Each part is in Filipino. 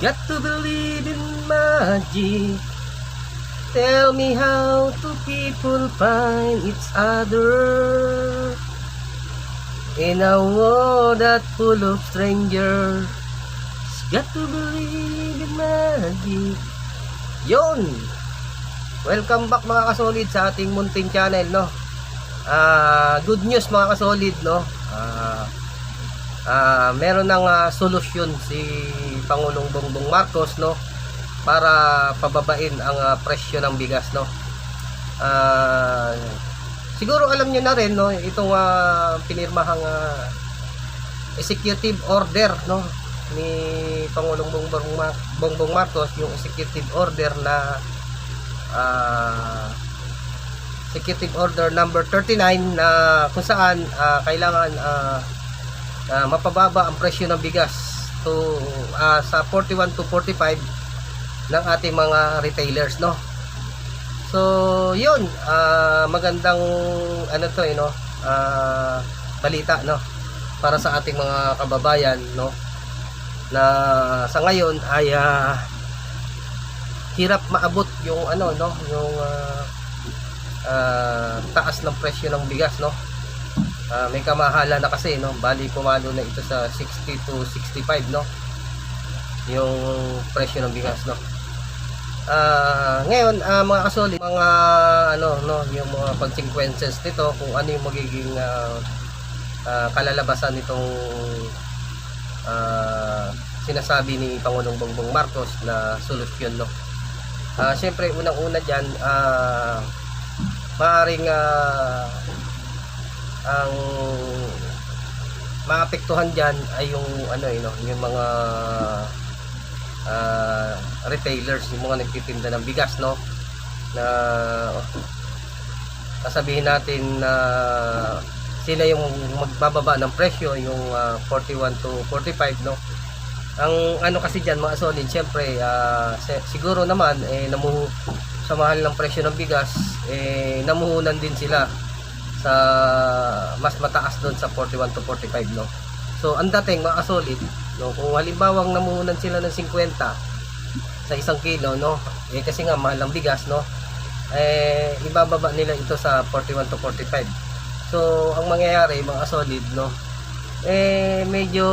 Got to believe in magic. Tell me how do people find each other in a world that full of strangers. Got to believe in magic. Yun! Welcome back mga kasolid sa ating munting channel, no? Good news mga kasolid, no? Meron ng solusyon si Pangulong Bongbong Marcos, no? Para pababain ang presyo ng bigas, no? Siguro alam nyo na rin, no? Itong pinirmahang executive order, no? Ni Pangulong Bongbong Marcos, yung executive order na executive order number 39 na kung saan kailangan mapababa ang presyo ng bigas to sa 41 to 45 ng ating mga retailers, no? So yun, magandang ano to, no? Balita, no? Para sa ating mga kababayan, no? Na sa ngayon ay hirap maabot yung ano, no? Yung taas ng presyo ng bigas, no? May kamahala na kasi, no? Bali pumalo na ito sa 60 to 65, no? Yung presyo ng bigas, no? Ngayon mga kasolid, mga ano, no, yung mga consequences nito, kung ano yung magiging kalalabasan nitong sinasabi ni Pangulong Bongbong Marcos na solusyon, no? Syempre unang-una diyan, maaring ang maapektuhan diyan ay yung ano, no, yung mga retailers, yung mga nagtitinda ng bigas, no, na sasabihin natin na sila yung magbababa ng presyo, yung 41 to 45, no. Ang ano kasi diyan mga solid, syempre siguro naman sa mahal ng presyo ng bigas, namuhunan din sila sa mas mataas doon sa 41 to 45, no. So ang dating mga solid, no, kung halimbawang namuhunan sila ng 50 sa isang kilo, no, kasi nga mahal ang bigas, no, ibababa nila ito sa 41 to 45. So ang mangyayari mga solid, no, medyo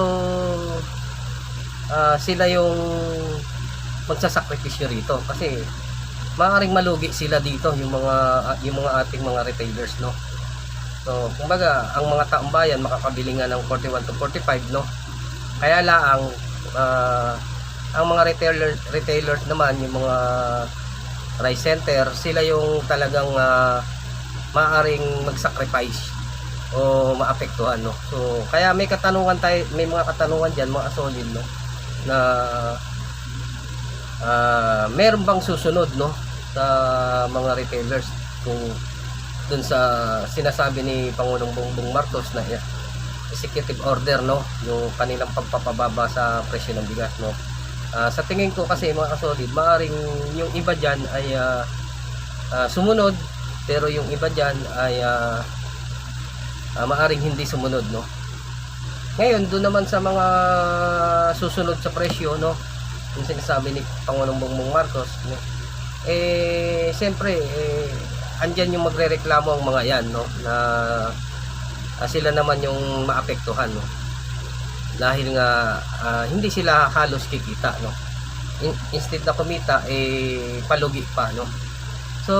sila yung magsasakripisyo rito kasi maaaring malugi sila dito, yung mga ating mga retailers, no. So kumbaga ang mga taong bayan makakabili nga ng 41 to 45, no. Kaya lang ang mga retailers naman, yung mga rice center, sila yung talagang maaaring magsacrifice o maapektuhan, no. So kaya may mga katanungan diyan mga solid, no, na meron bang susunod, no, sa mga retailers kung dun sa sinasabi ni Pangulong Bongbong Marcos na executive order, no, yung kanilang pagpapababa sa presyo ng bigas, no. Sa tingin ko kasi mga kasolid, maaring yung iba dyan ay sumunod, pero yung iba dyan ay maaring hindi sumunod, no. Ngayon doon naman sa mga susunod sa presyo, no, yung sinasabi ni Pangulong Bongbong Marcos, no, siyempre andyan yung magrereklamo ang mga yan, no, na sila naman yung maapektuhan, no, dahil nga hindi sila halos kikita, no. Instead na kumita, palugi pa, no. So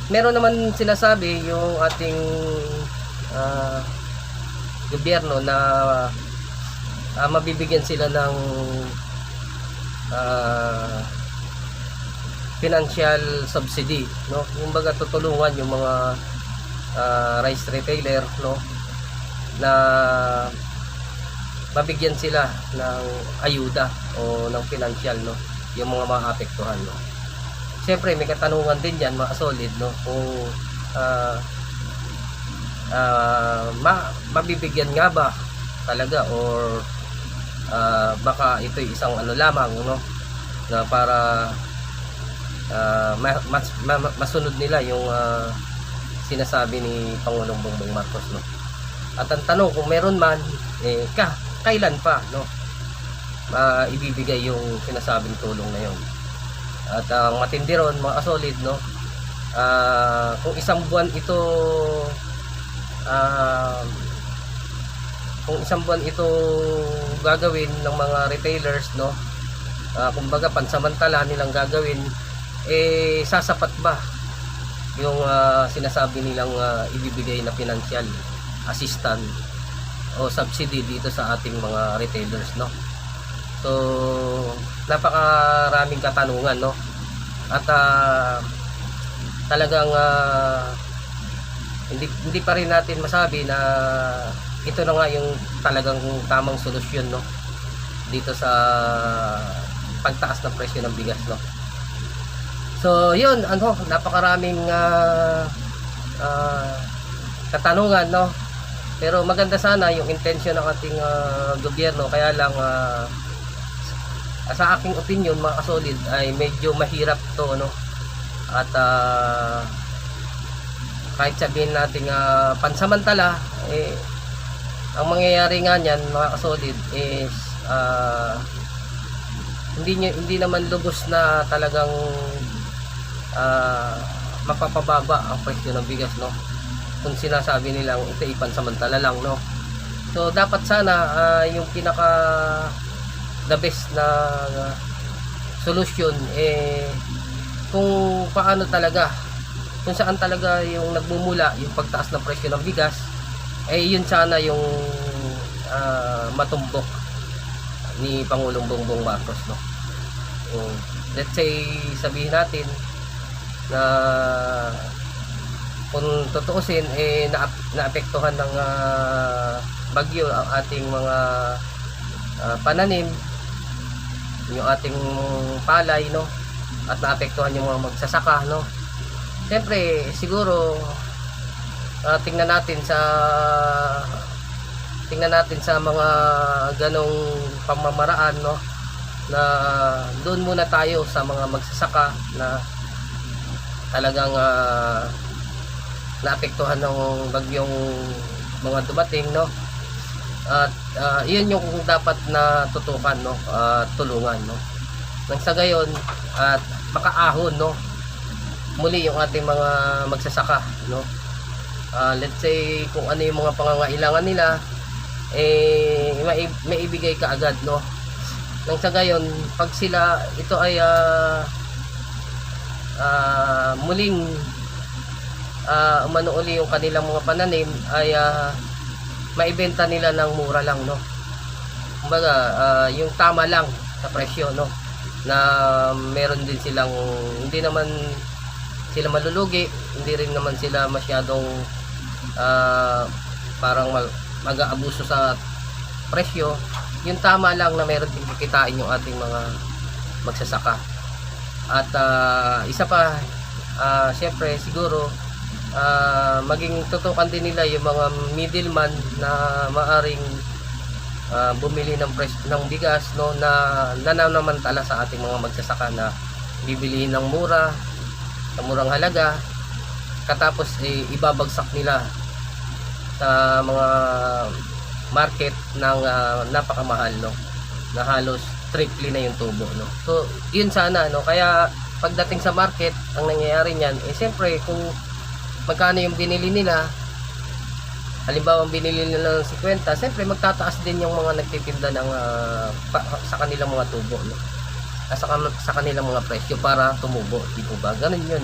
meron naman sinasabi yung ating gobyerno na mabibigyan sila ng financial subsidy, no, yung baga tutulungan yung mga rice retailer, no, na mabigyan sila ng ayuda o ng financial, no, yung mga maapektuhan, no. Siyempre may katanungan din yan mga solid, no, kung mabibigyan nga ba talaga, or baka ito'y isang ano lamang, no, na para masunod nila yung sinasabi ni Pangulong Bongbong Marcos, no. At ang tanong kung meron man, kailan pa, no. ibibigay yung sinasabing tulong na yun. At ang matindi ron mga kasolid, no, kung isang buwan ito gagawin ng mga retailers, no, kumbaga pansamantala nilang gagawin, sasapat ba yung sinasabi nilang ibibigay na financial assistance o subsidy dito sa ating mga retailers, no? So napakaraming katanungan, no, at talagang hindi pa rin natin masabi na ito na nga yung talagang tamang solusyon, no, dito sa pagtaas ng presyo ng bigas, no. So yun, napakaraming katanungan, no, pero maganda sana yung intensyon ng ating gobyerno. Kaya lang sa aking opinion mga kasolid ay medyo mahirap to, no, at kahit sabihin natin pansamantala, ang mangyayari nga niyan mga kasolid is hindi naman lubos na talagang mapapababa ang presyo ng bigas, no, kung sinasabi nilang ito ay pansamantala lang, no. So dapat sana yung pinaka the best na solution kung paano talaga, kung saan talaga yung nagmumula yung pagtaas ng presyo ng bigas, yun sana yung matumbok ni Pangulong Bongbong Marcos, no. Let's say sabihin natin na kung tutuusin naapektuhan ng bagyo ang ating mga pananim, yung ating palay, no, at naapektuhan yung mga magsasaka, no. Siyempre siguro tingnan natin sa mga ganong pamamaraan, no, na doon muna tayo sa mga magsasaka na talagang naapektuhan ng bagyong mga dumating, no, at yun yung dapat na tutukan, no, tulungan, no, nang sa gayon at makaahon, no, muli yung ating mga magsasaka, no. Let's say kung ano yung mga pangangailangan nila maibigay kaagad, no, nang sa gayon pag sila ito ay muling umano uli yung kanilang mga pananim ay maibenta nila ng mura lang, no. Kumbaga yung tama lang sa presyo, no, na meron din silang, hindi naman sila malulugi, hindi rin naman sila masyadong parang mag-aabuso sa presyo. Yung tama lang na meron din kikitain yung ating mga magsasaka. At isa pa, syempre siguro maging tutukan din nila yung mga middleman na maaring bumili ng ng bigas, no, na nananamantala sa ating mga magsasaka na bibilihin ng mura, sa murang halaga, katapos ibabagsak nila sa mga market ng napakamahal, no, na halos triple na yung tubo, no. So yun sana, no, kaya pagdating sa market ang nangyayari niyan siyempre kung magkano yung binili nila, halimbawa binili nila ng 50, siyempre magtataas din yung mga nagtitinda ng sa kanilang mga tubo, no, sa kanilang mga presyo para tumubo, di po ba? Ganun yun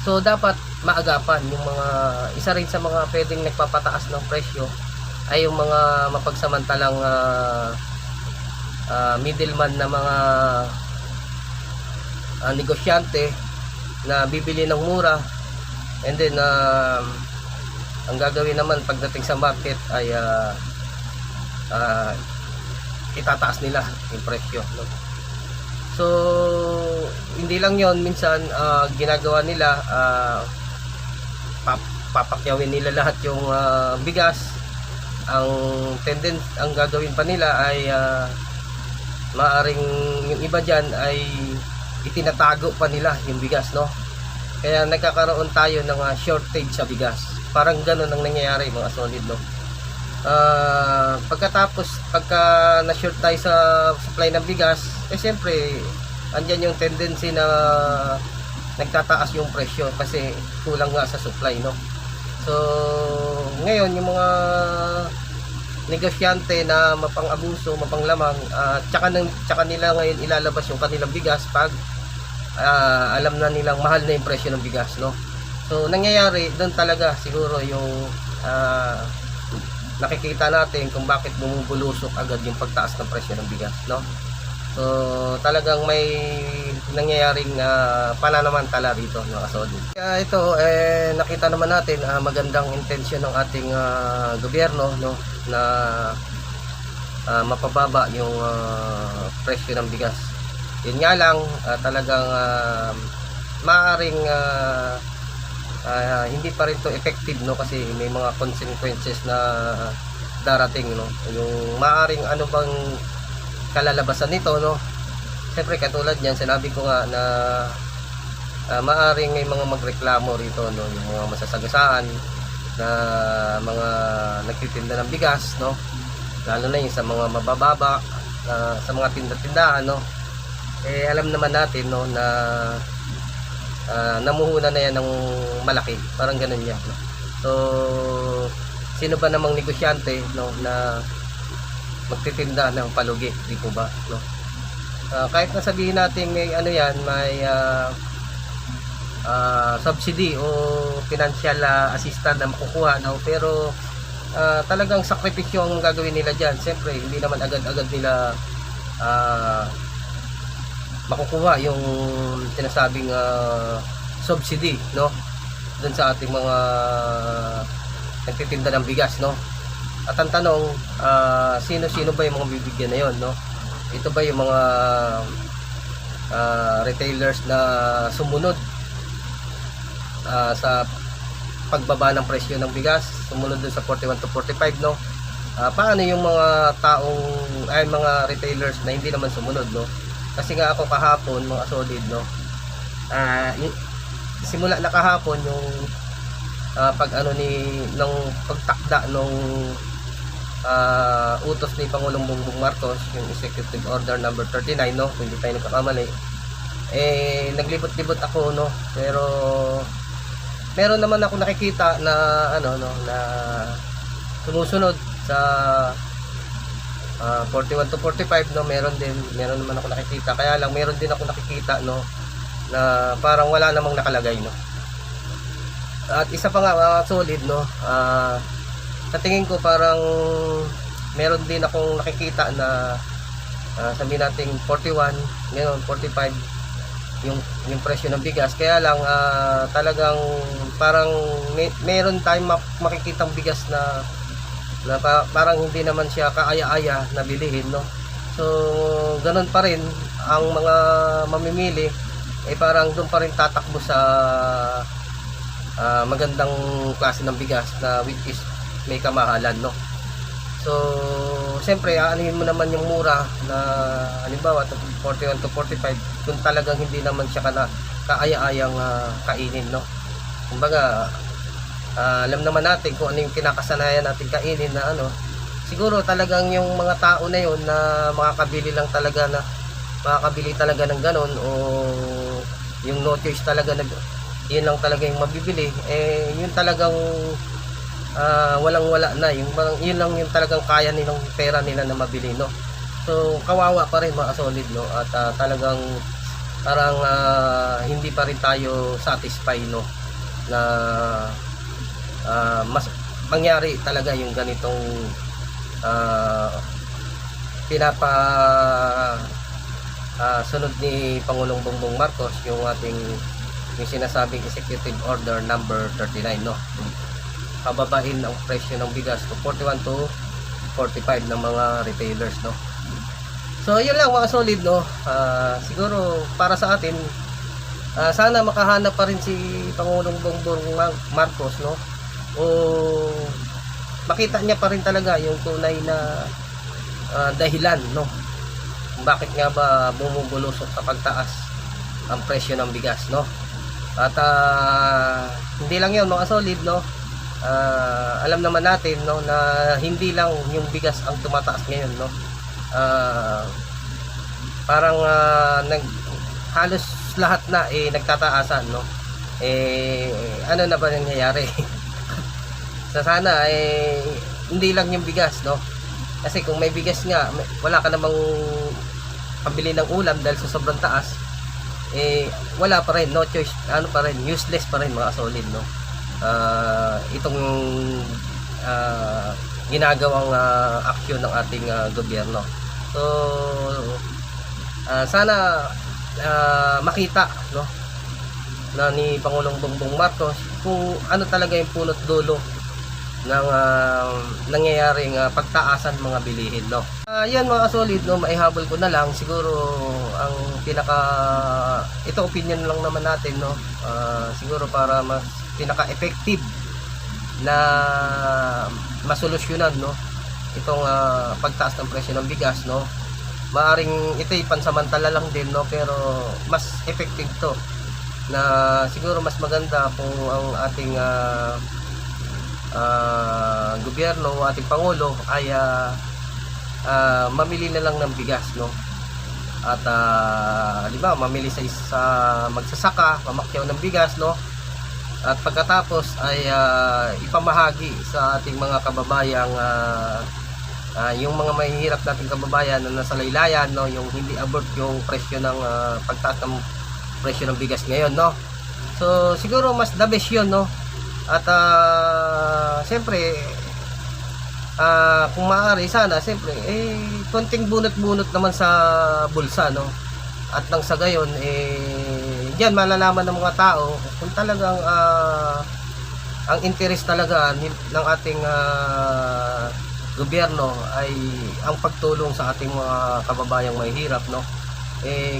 So dapat maagapan yung mga, isa rin sa mga pwedeng nagpapataas ng presyo ay yung mga mapagsamantalang middleman na mga negosyante na bibili ng mura, and then ang gagawin naman pagdating sa market ay itataas nila yung presyo, no? So hindi lang yon, minsan ginagawa nila papakyawin nila lahat yung bigas. Ang gagawin pa nila ay maaring yung iba dyan ay itinatago pa nila yung bigas, no. Kaya nagkakaroon tayo ng shortage sa bigas. Parang ganun ang nangyayari mga solid, no. pagka na-short tayo sa supply ng bigas, siyempre andyan yung tendency na nagtataas yung presyo kasi kulang nga sa supply, no? So ngayon yung mga negosyante na mapang-abuso, mapanglamang, tsaka nila ngayon ilalabas yung kanilang bigas pag alam na nilang mahal na yung presyo ng bigas, no? So nangyayari doon talaga siguro yung nakikita natin kung bakit bumubulusok agad yung pagtaas ng presyo ng bigas, no? So talagang may nangyayaring pananamantala dito, no, kasodid. Kaya ito nakita naman natin magandang intensyon ng ating gobyerno, no, na mapababa yung presyo ng bigas. Yun nga lang talagang maaaring hindi pa rin to effective, no, kasi may mga consequences na darating, no. Yung maaaring ano bang kalalabasan nito, no? Siyempre katulad niyan, sinabi ko nga na maaaring may mga magreklamo rito, no, yung mga masasagasaan na mga nagtitinda ng bigas, no, lalo na yung sa mga mabababa, sa mga tinda-tindahan, no. Alam naman natin, no, na namuhunan na yan ng malaki, parang ganun yan, no? So sino ba namang negosyante, no, na magtitinda ng palugi, di po ba, no? Kahit na sabihin natin may ano yan, may subsidy o financial assistance na makukuha, no? Pero talagang sakripisyo ang gagawin nila dyan. Siyempre hindi naman agad-agad nila makukuha yung sinasabing subsidy, no, dun sa ating mga nagtitinda ng bigas, no. At ang tanong, sino-sino ba yung mga bibigyan na yon, no? Ito ba yung mga retailers na sumunod sa pagbaba ng presyo ng bigas, sumunod dun sa 41 to 45, no? Paano yung mga mga retailers na hindi naman sumunod, no? Kasi nga ako kahapon, mga solid, no, simula na kahapon yung nung pagtakda nung utos ni Pangulong Bongbong Marcos, yung Executive Order number 39, no, kung hindi tayo nagkakamali, naglibot-libot ako, no, pero meron naman ako nakikita na na sumusunod sa 41 to 45, no. Meron naman ako nakikita, kaya lang meron din ako nakikita, no, na parang wala namang nakalagay, no. At isa pa nga, solid, no, sa tingin ko parang meron din akong nakikita na sabihin natin 41, ngayon 45 yung presyo ng bigas. Kaya lang talagang parang meron tayong makikitang bigas na parang hindi naman siya kaaya-aya na bilihin, no. So ganun pa rin ang mga mamimili, parang doon pa rin tatakbo sa magandang klase ng bigas na which is may kamahalan, no. So siyempre aanuhin mo naman yung mura na halimbawa 41 to 45 kung talagang hindi naman siya kaaya-ayang kainin, no. Kumbaga alam naman natin kung ano yung kinakasanayan natin kainin na siguro talagang yung mga tao na yun na makakabili talaga ng ganon, o yung no choice talaga na yun lang talaga yung mabibili, yun talagang walang-wala na, yun lang yung talagang kaya nilang pera nila na mabili, no. So kawawa pa rin, mga solid, no, at talagang parang hindi pa rin tayo satisfied, no, na mas mangyari talaga yung ganitong sunod ni Pangulong Bongbong Marcos, yung sinasabing Executive Order number 39, no. Pababain ang presyo ng bigas to 41 to 45 ng mga retailers, no. So yun lang, mga solid, no. Siguro para sa atin, sana makahanap pa rin si Pangulong Bongbong Marcos, no, o makita niya pa rin talaga yung tunay na dahilan, no, bakit nga ba bumubulusok sa pagtaas ang presyo ng bigas, no. At hindi lang yun, mga solid, no. alam naman natin, no, na hindi lang yung bigas ang tumataas ngayon, no. Parang halos lahat na nagtataasan, no. Ano na ba nangyayari? Sana hindi lang yung bigas, no. Kasi kung may bigas nga, wala ka namang pambili ng ulam dahil sa sobrang taas, wala pa rin, no choice, ano pa rin, useless pa rin mga solid, no. Itong ginagawang aksyon ng ating gobyerno. So sana makita, no, na ni Pangulong Bongbong Marcos kung ano talaga yung punot dulo ng nangyayaring pagtaasan mga bilihin, no. Yan mga solid, no, maihabol ko na lang siguro ang ito opinion lang naman natin, no. Siguro para mas pinaka-effective na masolusyonan, no, itong pagtaas ng presyo ng bigas, no. Maaring ito'y pansamantala lang din, no, pero mas effective to, na siguro mas maganda kung ang ating gobyerno, ating Pangulo ay mamili na lang ng bigas, no. At di ba, mamili sa magsasaka, mamakyaw ng bigas, no. At pagkatapos ay ipamahagi sa ating mga kababayang yung mga mahihirap nating kababayan na nasa laylayan, no, yung hindi abot yung presyo ng pagtaas ng presyo ng bigas ngayon, no. So siguro mas the best yun, no. At siyempre kung maaari sana siyempre konting bunot-bunot naman sa bulsa, no. At nang sa gayon diyan malalaman ng mga tao kung talagang ang interest talaga ng ating gobyerno ay ang pagtulong sa ating mga kababayang mahihirap, no.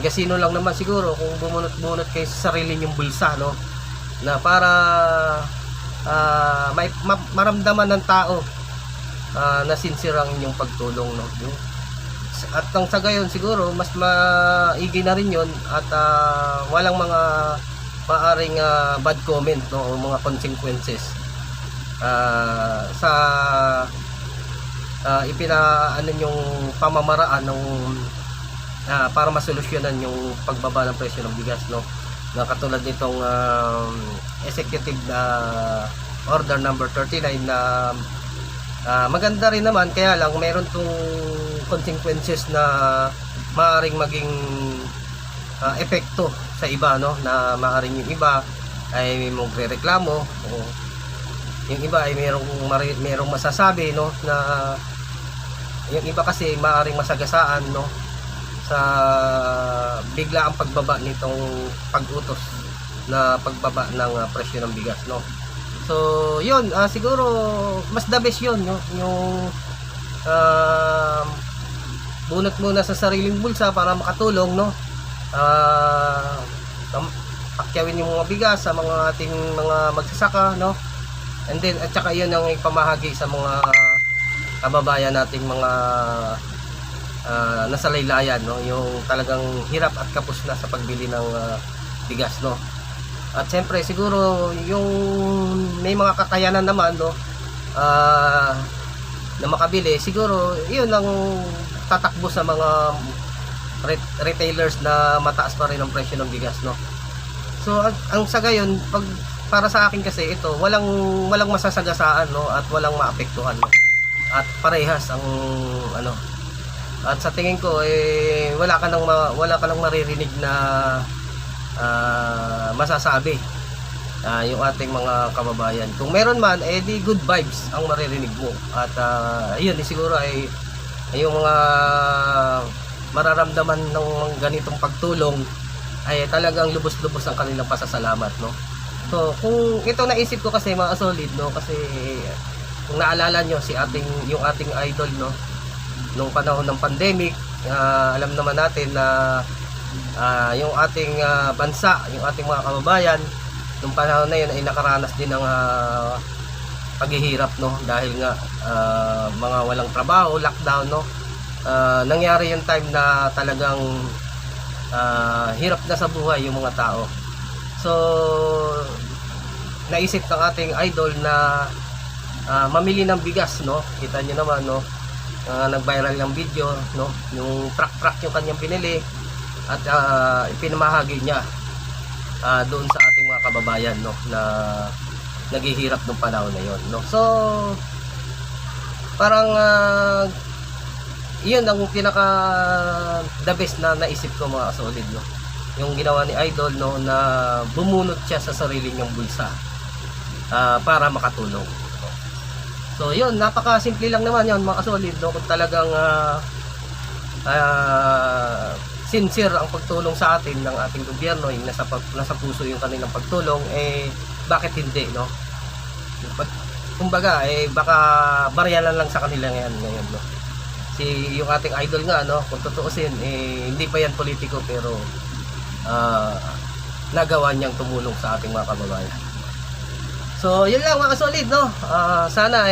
Gasino lang naman siguro kung bumunot-bunot kayo sa sarili nyong bulsa, no, na para maramdaman ng tao na sincere ang inyong pagtulong, no. At nang sa gayon siguro mas maigi na rin yun at walang mga maaring bad comment, no, o mga consequences sa ipinaano yung pamamaraan ng para masolusyonan yung pagbaba ng presyo ng bigas, no, na katulad nitong executive order number 39 na maganda rin naman, kaya lang meron tong consequences na maaring maging epekto sa iba, no, na maaring yung iba ay magrereklamo o yung iba ay merong masasabi, no, na yung iba kasi maaring masagasaan, no, sa biglaang pagbaba nitong pag-utos na pagbaba ng presyo ng bigas, no. So yun, siguro mas the best yun, no, yung bunot muna sa sariling bulsa para makatulong, no. Pakyawin yung mga bigas sa mga ating mga magsasaka, no, and then at saka yun ang ipamahagi sa mga kababayan nating mga nasa laylayan, no, yung talagang hirap at kapos na sa pagbili ng bigas, no. At siyempre siguro yung may mga kakayanan naman, no, na makabili, siguro yun ang tatakbo sa mga retailers na mataas pa rin ang presyo ng bigas, no. So ang sa gayon, para sa akin kasi ito walang masasagasaan, no, at walang maapektuhan, no. At parehas ang ano, at sa tingin ko wala ka nang maririnig na masasabi yung ating mga kababayan. Kung meron man, di good vibes ang maririnig mo. At yun, siguro ay yung mga mararamdaman ng ganitong pagtulong ay talagang lubos-lubos ang kanilang pasasalamat, no. So kung ito naisip ko kasi mga solid, no, kasi kung naalala nyo yung ating idol, no, nung panahon ng pandemic, alam naman natin na yung ating bansa, yung ating mga kababayan nung panahon na yun ay nakaranas din ng paghihirap, no, dahil nga mga walang trabaho, lockdown, no. Nangyari yung time na talagang hirap na sa buhay yung mga tao. So naisip ng ating idol na mamili ng bigas, no? Kita nyo naman, no? Nag-viral ng video, no? Yung truck yung kanyang pinili at ipinamahagi niya doon sa ating mga kababayan, no? Na naghihirap ng panahon na yon, no? So parang yun ang pinaka the best na naisip ko, mga solid, no? Yung ginawa ni Idol, no, na bumunot siya sa sarili niyang bulsa para makatulong. So yun, napaka-simple lang naman yun, mga solid, no? Kung talagang sincere ang pagtulong sa atin ng ating gobyerno, yung nasa puso yung kanilang pagtulong, bakit hindi, no? Kumbaga, baka baryalan lang sa kanila ngayon, no? Yung ating Idol nga, no, kung tutuusin, hindi pa yan politiko, pero nagawa niyang tumulong sa ating mga kababayan. So yun lang, mga solid, no? Sana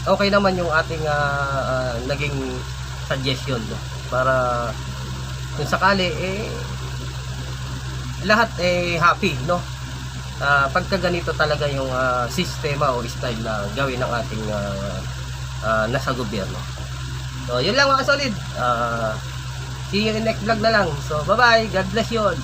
okay naman yung ating naging suggestion, no? Para kung sakali lahat happy, no? Pagka ganito talaga yung sistema o style na gawin ng ating nasa gobyerno. So yun lang, mga solid. See you in next vlog na lang. So bye bye, God bless you all.